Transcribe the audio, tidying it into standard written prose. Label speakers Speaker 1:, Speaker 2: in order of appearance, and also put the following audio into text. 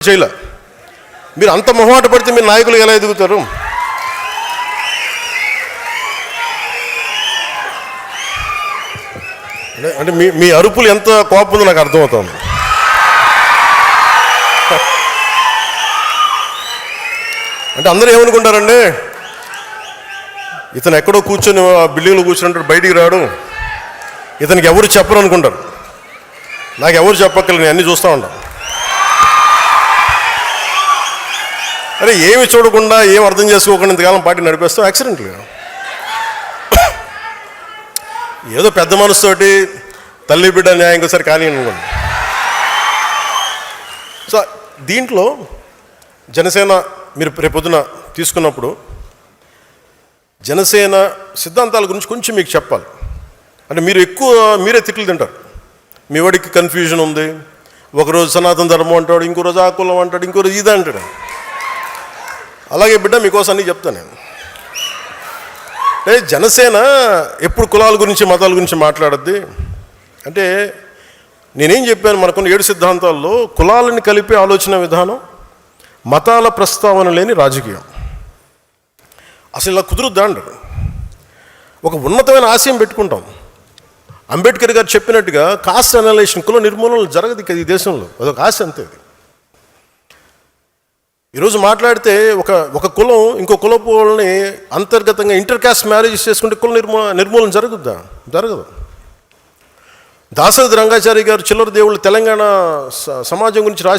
Speaker 1: చేయలే. మీరు అంత మొహమాట పడితే మీరు నాయకులు ఎలా ఎదుగుతారు? అంటే మీ అరుపులు ఎంత కోపం ఉందో నాకు అర్థమవుతుంది. అంటే అందరూ ఏమనుకుంటారండి, ఇతను ఎక్కడో కూర్చొని బిల్డింగ్లో కూర్చుంటాడు, బయటికి రాడు, ఇతనికి ఎవరు చెప్పరు అనుకుంటారు. నాకు ఎవరు చెప్పక్కర్లేదు, నేను అన్నీ చూస్తూ ఉంటాను. అరే ఏమి చూడకుండా ఏం అర్థం చేసుకోకుండా ఇంతకాలం పార్టీ నడిపేస్తాం యాక్సిడెంట్గా. ఏదో పెద్ద మనసుతోటి తల్లి బిడ్డ న్యాయం ఇంకోసారి కానీ అనుకోండి. సో దీంట్లో జనసేన మీరు రేపొద్దున తీసుకున్నప్పుడు జనసేన సిద్ధాంతాల గురించి కొంచెం మీకు చెప్పాలి. అంటే మీరే తిట్లు తింటారు. మీ వాడికి కన్ఫ్యూజన్ ఉంది, ఒకరోజు సనాతన ధర్మం అంటాడు, ఇంకో రోజు ఆ కులం అంటాడు, ఇంకో రోజు ఇది అంటాడు. అలాగే బిడ్డ మీకోసం అన్నీ చెప్తాను నేను. అంటే జనసేన ఎప్పుడు కులాల గురించి మతాల గురించి మాట్లాడద్ది. అంటే నేనేం చెప్పాను, మనకున్న 7 సిద్ధాంతాల్లో కులాలని కలిపే ఆలోచన విధానం, మతాల ప్రస్తావన లేని రాజకీయం. అసలు ఇలా కుదురుద్దా అంటారు. ఒక ఉన్నతమైన ఆశయం పెట్టుకుంటాం. అంబేద్కర్ గారు చెప్పినట్టుగా కాస్ట్ అనలైజేషన్, కుల నిర్మూలన జరగదు ఈ దేశంలో. అదొక ఆశ అంతే. ఈరోజు మాట్లాడితే ఒక కులం ఇంకో కులపు వాళ్ళని అంతర్గతంగా ఇంటర్ కాస్ట్ మ్యారేజెస్ చేసుకుంటే కుల నిర్మూలన జరగదు. దాసరి రంగాచారి గారు చిల్లర దేవుళ్ళు తెలంగాణ సమాజం గురించి రాసి